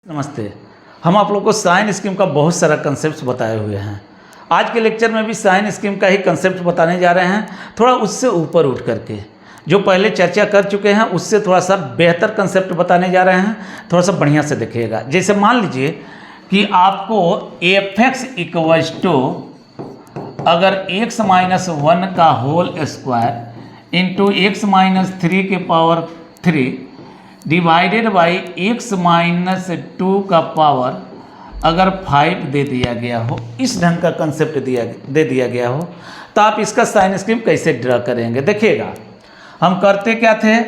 नमस्ते। हम आप लोग को साइन स्कीम का बहुत सारा कंसेप्ट बताए हुए हैं। आज के लेक्चर में भी साइन स्कीम का ही कंसेप्ट बताने जा रहे हैं, थोड़ा उससे ऊपर उठ करके। जो पहले चर्चा कर चुके हैं उससे थोड़ा सा बेहतर कंसेप्ट बताने जा रहे हैं, थोड़ा सा बढ़िया से देखिएगा। जैसे मान लीजिए कि आपको एफ एक्स इक्वल्स टू अगर x माइनस 1 का whole square into x minus 3 के power 3 divided by x minus 2 का पावर अगर 5 दे दिया गया हो, इस ढंग का कंसेप्ट दे दिया गया हो, तो आप इसका साइन स्कीम कैसे ड्रा करेंगे देखिएगा। हम करते क्या थे,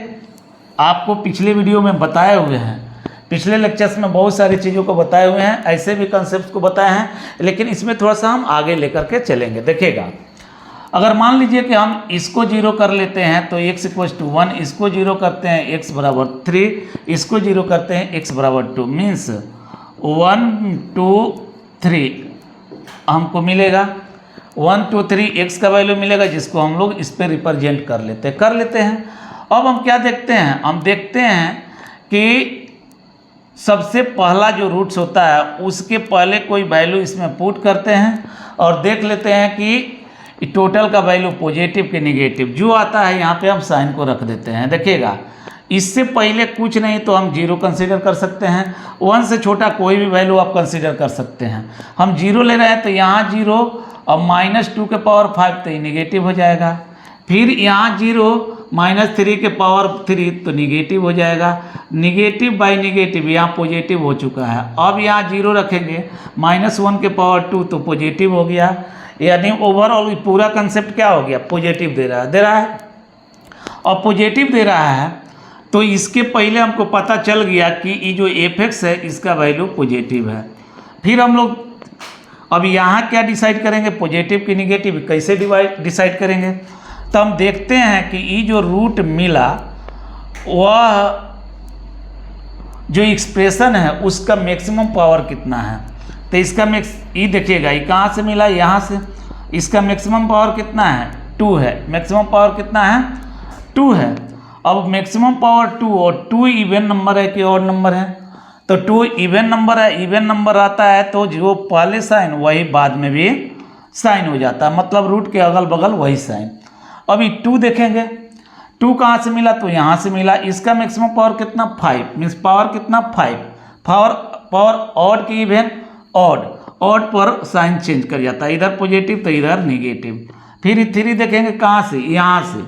आपको पिछले वीडियो में बताए हुए हैं, पिछले लेक्चर्स में बहुत सारी चीज़ों को बताए हुए हैं, ऐसे भी कंसेप्ट को बताए हैं, लेकिन इसमें थोड़ा सा हम आगे लेकर के चलेंगे। देखिएगा, अगर मान लीजिए कि हम इसको जीरो कर लेते हैं तो x इक्वल्स टू 1, इसको जीरो करते हैं x बराबर 3, इसको जीरो करते हैं x बराबर 2, मीन्स 1 2 3 हमको मिलेगा। 1 2 3 x का वैल्यू मिलेगा, जिसको हम लोग इस पर रिप्रेजेंट कर लेते हैं। अब हम क्या देखते हैं, हम देखते हैं कि सबसे पहला जो रूट्स होता है उसके पहले कोई वैल्यू इसमें पुट करते हैं और देख लेते हैं कि टोटल का वैल्यू पॉजिटिव के नेगेटिव जो आता है, यहाँ पे हम साइन को रख देते हैं। देखिएगा, इससे पहले कुछ नहीं तो हम जीरो कंसीडर कर सकते हैं, 1 से छोटा कोई भी वैल्यू आप कंसीडर कर सकते हैं। हम जीरो ले रहे हैं तो यहाँ जीरो और माइनस 2 के पावर 5 तो ये नेगेटिव हो जाएगा। फिर यहाँ जीरो माइनस 3 के पावर 3 तो निगेटिव हो जाएगा। निगेटिव बाई निगेटिव यहाँ पॉजिटिव हो चुका है। अब यहाँ जीरो रखेंगे, माइनस 1 के पावर 2 तो पॉजिटिव हो गया। यानी ओवरऑल पूरा कंसेप्ट क्या हो गया, पॉजिटिव दे रहा है। और पॉजिटिव दे रहा है तो इसके पहले हमको पता चल गया कि ये जो एफ एक्स है इसका वैल्यू पॉजिटिव है। फिर हम लोग अब यहाँ क्या डिसाइड करेंगे, पॉजिटिव की निगेटिव कैसे डिसाइड करेंगे। तो हम देखते हैं कि ये जो रूट मिला वह जो एक्सप्रेशन है उसका मैक्सिमम पावर कितना है। तो इसका ये देखिएगा, ये कहाँ से मिला, यहाँ से। इसका मैक्सिमम पावर कितना है, 2 है। मैक्सिमम पावर कितना है, 2 है। अब मैक्सिमम पावर 2 और 2 इवन नंबर है कि ऑड नंबर है, तो 2 इवन नंबर है। इवन नंबर आता है तो जो पहले साइन वही बाद में भी साइन हो जाता है, मतलब रूट के अगल बगल वही साइन। अभी 2 देखेंगे, 2 कहाँ से मिला, तो यहाँ से मिला। इसका मैक्सिमम पावर कितना, 5, मीन्स पावर कितना 5। पावर ऑड की इवन, ऑड पर साइन चेंज कर जाता है, इधर पॉजिटिव तो इधर नेगेटिव। फिर 3 देखेंगे कहाँ से, यहाँ से।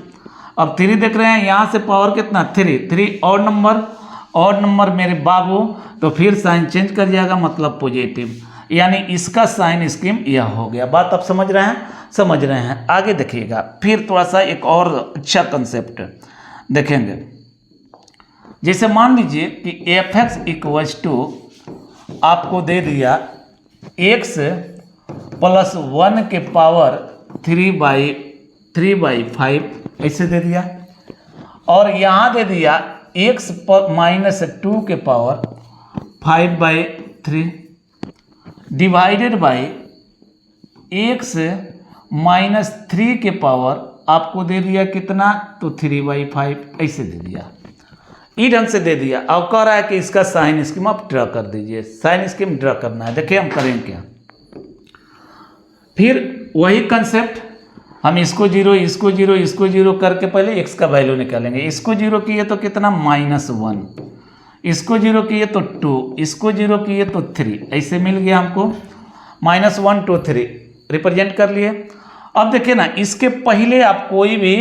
अब 3 देख रहे हैं, यहाँ से पावर कितना 3 ऑड नंबर मेरे बाबू, तो फिर साइन चेंज कर जाएगा, मतलब पॉजिटिव। यानी इसका साइन स्कीम यह हो गया। बात आप समझ रहे हैं। आगे देखिएगा, फिर थोड़ा सा एक और अच्छा कंसेप्ट देखेंगे। जैसे मान लीजिए कि एफ एक्स इक्वल्स टू आपको दे दिया x प्लस 1 के पावर 3/5 ऐसे दे दिया, और यहाँ दे दिया x माइनस 2 के power 5/3 divided by x minus 3 के पावर आपको दे दिया कितना, तो 3/5 ऐसे दे दिया। ई ढंग से दे दिया। अब कह रहा है कि इसका साइन स्कीम आप ड्रा कर दीजिए। साइन स्कीम ड्रा करना है, देखिए हम करें क्या। फिर वही कंसेप्ट, हम इसको जीरो करके पहले x का वैल्यू निकालेंगे। इसको जीरो किए तो कितना, -1। इसको जीरो किए तो 2, इसको जीरो किए तो 3, ऐसे मिल गया हमको। -1 2 3 रिप्रेजेंट कर लिए। अब देखिए ना, इसके पहले आप कोई भी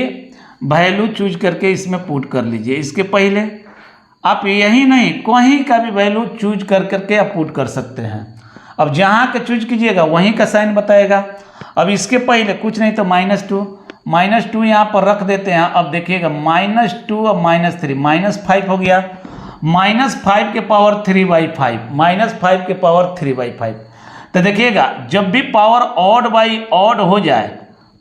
वैल्यू चूज करके इसमें पुट कर लीजिए। इसके पहले आप यही नहीं, कहीं का भी वैल्यू चूज करके आप पुट कर सकते हैं। अब जहाँ का चूज कीजिएगा वहीं का साइन बताएगा। अब इसके पहले कुछ नहीं तो -2 यहाँ पर रख देते हैं। अब देखिएगा, -2 और -3 -5 हो गया। -5 के पावर 3/5, -5 के पावर 3/5। तो देखिएगा, जब भी पावर ऑड बाई ऑड हो जाए,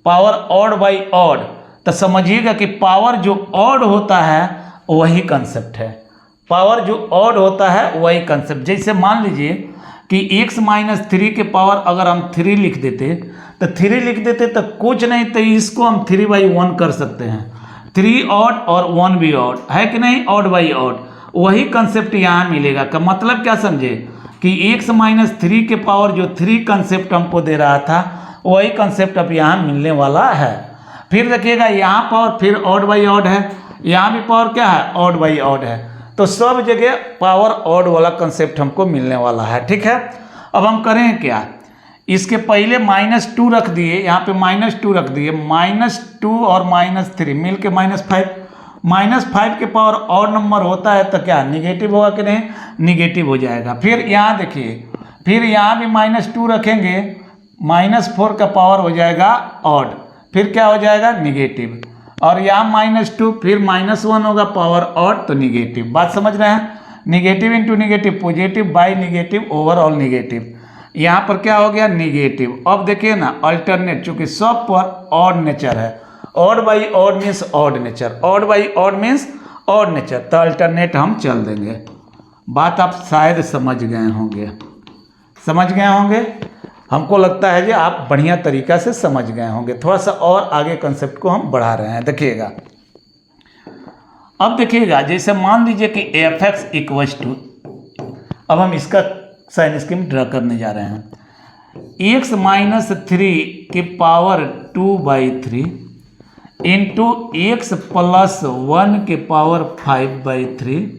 पावर ऑड बाई ऑड, तो समझिएगा कि पावर जो ऑड होता है वही कंसेप्ट है। पावर जो ऑड होता है वही कंसेप्ट। जैसे मान लीजिए कि x माइनस 3 के पावर अगर हम 3 लिख देते तो कुछ नहीं तो इसको हम 3/1 कर सकते हैं। 3 ऑड और 1 भी ऑड है कि नहीं, ऑड बाई ऑड। वही कंसेप्ट यहाँ मिलेगा। का मतलब क्या समझे कि x-3 के पावर जो 3 कंसेप्ट हमको दे रहा था वही कंसेप्ट अब यहाँ मिलने वाला है। फिर देखिएगा यहाँ पावर फिर ऑड बाई ऑड है, यहाँ भी पावर क्या है, ऑड बाई ऑड है। तो सब जगह पावर ऑड वाला कंसेप्ट हमको मिलने वाला है। ठीक है, अब हम करें क्या, इसके पहले -2 रख दिए, यहाँ पे -2 रख दिए, -2 और -3 मिल के -5, -5 के पावर ऑड नंबर होता है तो क्या निगेटिव होगा कि नहीं, निगेटिव हो जाएगा। फिर यहाँ देखिए, फिर यहाँ भी -2 रखेंगे, -4 का पावर हो जाएगा ऑड, फिर क्या हो जाएगा निगेटिव, और यहाँ -2 फिर -1 होगा पावर ऑड तो निगेटिव। बात समझ रहे हैं, negative into negative positive by negative overall negative, यहाँ पर क्या हो गया निगेटिव। अब देखिए ना अल्टरनेट, चूंकि सब पर ऑड नेचर है, odd by odd means odd nature, odd by odd means odd nature, तो अल्टरनेट हम चल देंगे। बात आप शायद समझ गए होंगे, समझ गए होंगे, हमको लगता है कि आप बढ़िया तरीका से समझ गए होंगे। थोड़ा सा और आगे कंसेप्ट को हम बढ़ा रहे हैं, देखिएगा। अब देखिएगा, जैसे मान लीजिए कि f(x) इक्वल्स टू, अब हम इसका साइन स्कीम ड्रा करने जा रहे हैं, x-3 की पावर 2/3 इंटू x+1 के पावर 5/3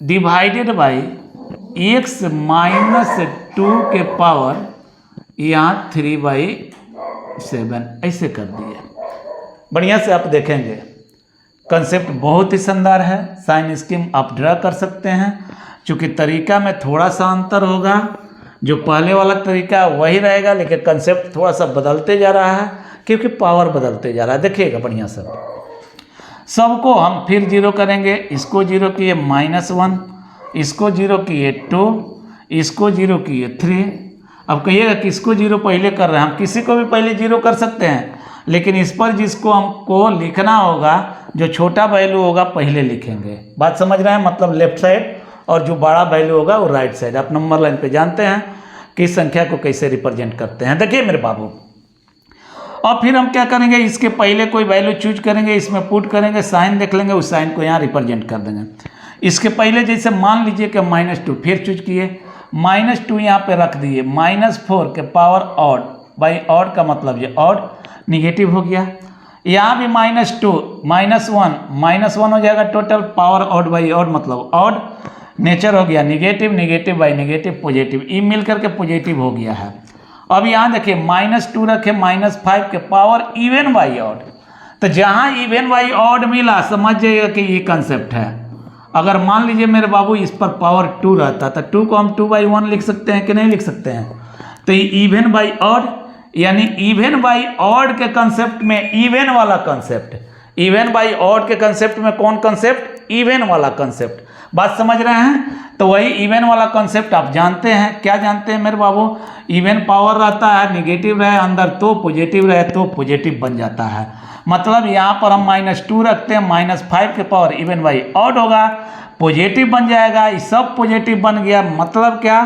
डिवाइडेड बाई x-2 के पावर यहाँ 3/7, ऐसे कर दिए। बढ़िया से आप देखेंगे कंसेप्ट बहुत ही शानदार है, साइन स्कीम आप ड्रा कर सकते हैं। चूँकि तरीका में थोड़ा सा अंतर होगा, जो पहले वाला तरीका वही रहेगा, लेकिन कंसेप्ट थोड़ा सा बदलते जा रहा है क्योंकि पावर बदलते जा रहा है। देखिएगा बढ़िया से, सबको हम फिर 0 करेंगे, इसको 0 किए -1, इसको 0 किए 2, इसको 0 किए 3। अब कहिएगा किसको 0 पहले कर रहे हैं, हम किसी को भी पहले 0 कर सकते हैं, लेकिन इस पर जिसको हमको लिखना होगा, जो छोटा वैल्यू होगा पहले लिखेंगे। बात समझ रहे हैं, मतलब लेफ्ट साइड, और जो बड़ा वैल्यू होगा वो राइट साइड। आप नंबर लाइन पे जानते हैं कि संख्या को कैसे रिप्रेजेंट करते हैं। देखिए मेरे बाबू, और फिर हम क्या करेंगे, इसके पहले कोई वैल्यू चूज करेंगे, इसमें पुट करेंगे, साइन देख लेंगे, उस साइन को यहाँ रिप्रेजेंट कर देंगे। इसके पहले जैसे मान लीजिए कि -2 फिर चूज किए, -2 यहाँ पे रख दिए, -4 के पावर ऑड बाई ऑड का मतलब ये ऑड निगेटिव हो गया। यहाँ भी -2 -1 हो जाएगा, total power odd by odd मतलब ऑड नेचर हो गया negative, negative by negative positive, ई मिल करके पॉजिटिव हो गया है। अब यहाँ देखिए -2 रखे, -5 के पावर इवन बाई ऑड, तो जहाँ इवन बाई ऑड मिला समझ जाइएगा कि ये कंसेप्ट है। अगर मान लीजिए मेरे बाबू इस पर पावर 2 रहता तो 2 को हम 2/1 लिख सकते हैं कि नहीं लिख सकते हैं। तो ये इवन बाई ऑड, यानी इवन बाई ऑड के कंसेप्ट में इवन वाला कंसेप्ट, इवन बाई ऑड के कंसेप्ट में कौन कंसेप्ट, इवन वाला कंसेप्ट। बात समझ रहे हैं, तो वही इवन वाला कंसेप्ट आप जानते हैं। क्या जानते हैं मेरे बाबू, इवन पावर रहता है, निगेटिव रहे अंदर तो पॉजिटिव रहे तो पॉजिटिव बन जाता है। मतलब यहाँ पर हम -2 रखते हैं, -5 के पावर इवन बाई ऑड होगा, पॉजिटिव बन जाएगा। ये सब पॉजिटिव बन गया, मतलब क्या,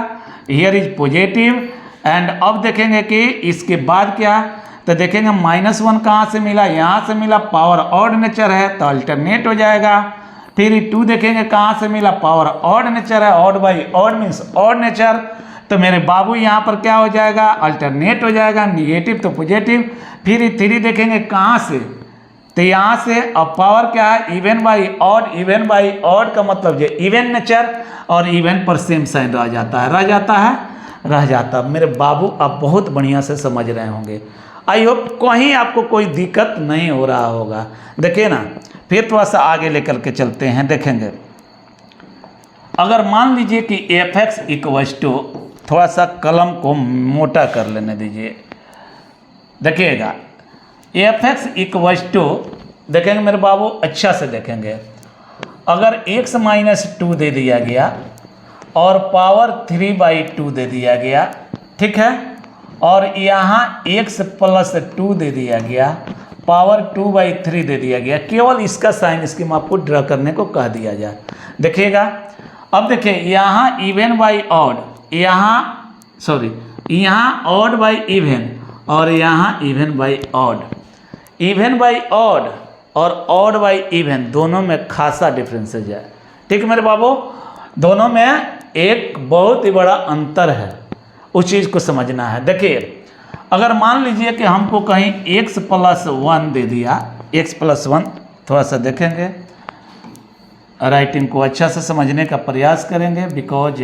हियर इज पॉजिटिव। एंड अब देखेंगे कि इसके बाद क्या, तो देखेंगे -1 कहाँ से मिला, यहाँ से मिला, पावर ऑड नेचर है तो अल्टरनेट हो जाएगा। फिर 2 देखेंगे कहाँ से मिला, पावर ऑड नेचर है, odd by odd means odd nature, तो मेरे बाबू यहाँ पर क्या हो जाएगा, अल्टरनेट हो जाएगा, निगेटिव तो पॉजिटिव। फिर 3 देखेंगे कहाँ से, तो यहाँ से। अब पावर क्या है, even by odd, even by odd का मतलब ये इवन नेचर, और इवन पर सेम साइन रह जाता है, रह जाता है। मेरे बाबू आप बहुत बढ़िया से समझ रहे होंगे, आई होप कहीं आपको कोई दिक्कत नहीं हो रहा होगा। देखिए ना, फिर थोड़ा सा आगे लेकर के चलते हैं, देखेंगे। अगर मान लीजिए कि f(x) इक्वल्स टू, थोड़ा सा कलम को मोटा कर लेने दीजिए, देखिएगा f(x) इक्वल्स टू, देखेंगे मेरे बाबू अच्छा से देखेंगे, अगर x-2 दे दिया गया और पावर 3/2 दे दिया गया, ठीक है, और यहाँ x+2 दे दिया गया, पावर 2/3 दे दिया गया, केवल इसका साइन स्कीम आपको ड्रा करने को कह दिया जाए। देखिएगा, अब देखिए यहाँ इवन बाई ऑड, यहाँ ऑड बाई इवन, और यहाँ even by odd. Even by odd और ऑड बाई इवन दोनों में खासा डिफरेंसेज है। ठीक है मेरे बाबू, दोनों में एक बहुत ही बड़ा अंतर है, उस चीज़ को समझना है। देखिए अगर मान लीजिए कि हमको कहीं x+1 दे दिया, x+1, थोड़ा सा देखेंगे, राइटिंग को अच्छा से समझने का प्रयास करेंगे, बिकॉज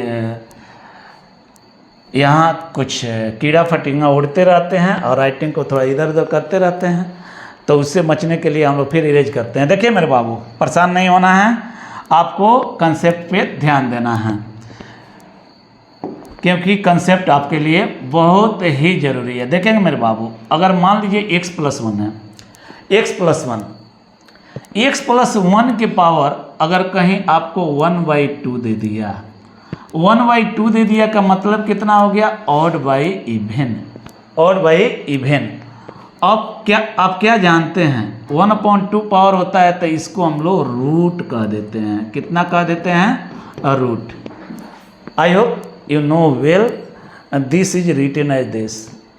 यहाँ कुछ कीड़ा फटिंगा उड़ते रहते हैं और राइटिंग को थोड़ा इधर उधर करते रहते हैं, तो उससे बचने के लिए हम लोग फिर इरेज करते हैं। देखिए मेरे बाबू, परेशान नहीं होना है, आपको कंसेप्ट पे ध्यान देना है, क्योंकि कंसेप्ट आपके लिए बहुत ही ज़रूरी है। देखेंगे मेरे बाबू, अगर मान लीजिए x+1 है, x+1 की पावर अगर कहीं आपको 1/2 दे दिया, 1/2 दे दिया का मतलब कितना हो गया, ऑड बाई इवन। अब आप क्या जानते हैं, 1/2 पावर होता है, तो इसको हम लोग रूट कह देते हैं। कितना कह देते हैं, root. I hope you know well, this is written as this,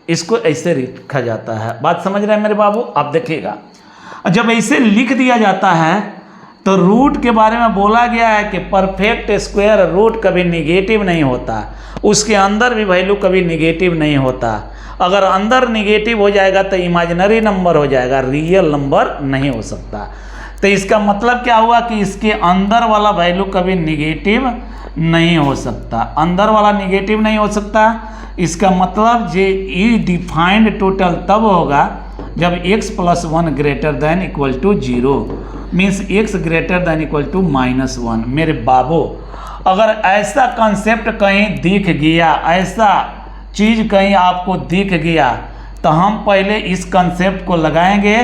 इसको ऐसे लिखा जाता है। बात समझ रहे हैं मेरे बाबू? आप देखिएगा, जब ऐसे लिख दिया जाता है तो रूट के बारे में बोला गया है कि परफेक्ट स्क्वायर रूट कभी निगेटिव नहीं होता, उसके अंदर भी वैल्यू कभी निगेटिव नहीं होता। अगर अंदर निगेटिव हो जाएगा तो इमेजिनरी नंबर हो जाएगा, रियल नंबर नहीं हो सकता। तो इसका मतलब क्या हुआ कि इसके अंदर वाला वैल्यू कभी निगेटिव नहीं हो सकता, अंदर वाला निगेटिव नहीं हो सकता। इसका मतलब जे ई डिफाइंड टोटल तब होगा जब x+1 greater than equal to 0, means x greater than equal to -1। मेरे बाबू, अगर ऐसा कंसेप्ट कहीं दिख गया, ऐसा चीज़ कहीं आपको दिख गया, तो हम पहले इस कंसेप्ट को लगाएंगे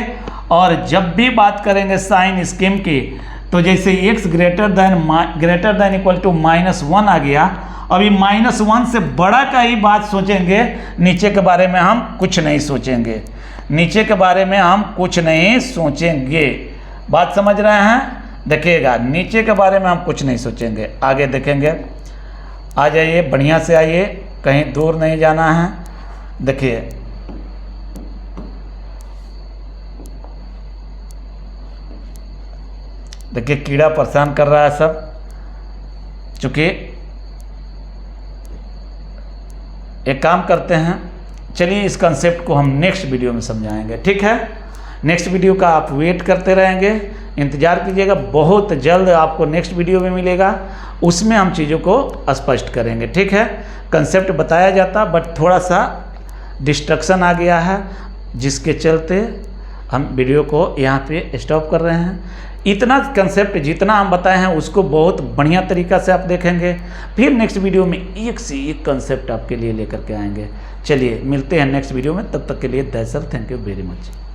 और जब भी बात करेंगे साइन स्कीम की, तो जैसे x greater than equal to -1 आ गया, अभी -1 से बड़ा का ही बात सोचेंगे, नीचे के बारे में हम कुछ नहीं सोचेंगे, नीचे के बारे में हम कुछ नहीं सोचेंगे। बात समझ रहे हैं? देखिएगा, नीचे के बारे में हम कुछ नहीं सोचेंगे, आगे देखेंगे। आ जाइए, बढ़िया से आइए, कहीं दूर नहीं जाना है। देखिए देखिए कीड़ा परेशान कर रहा है सब, चूँकि एक काम करते हैं, चलिए इस कंसेप्ट को हम नेक्स्ट वीडियो में समझाएंगे, ठीक है? नेक्स्ट वीडियो का आप वेट करते रहेंगे, इंतज़ार कीजिएगा, बहुत जल्द आपको नेक्स्ट वीडियो में मिलेगा, उसमें हम चीज़ों को स्पष्ट करेंगे, ठीक है? कंसेप्ट बताया जाता, बट थोड़ा सा डिस्ट्रक्शन आ गया है, जिसके चलते हम वीडियो को यहाँ पे स्टॉप कर रहे हैं। इतना कंसेप्ट जितना हम बताए हैं उसको बहुत बढ़िया तरीक़ा से आप देखेंगे, फिर नेक्स्ट वीडियो में एक से एक कंसेप्ट आपके लिए लेकर के आएंगे। चलिए मिलते हैं नेक्स्ट वीडियो में, तब तक के लिए that's all, thank you very much.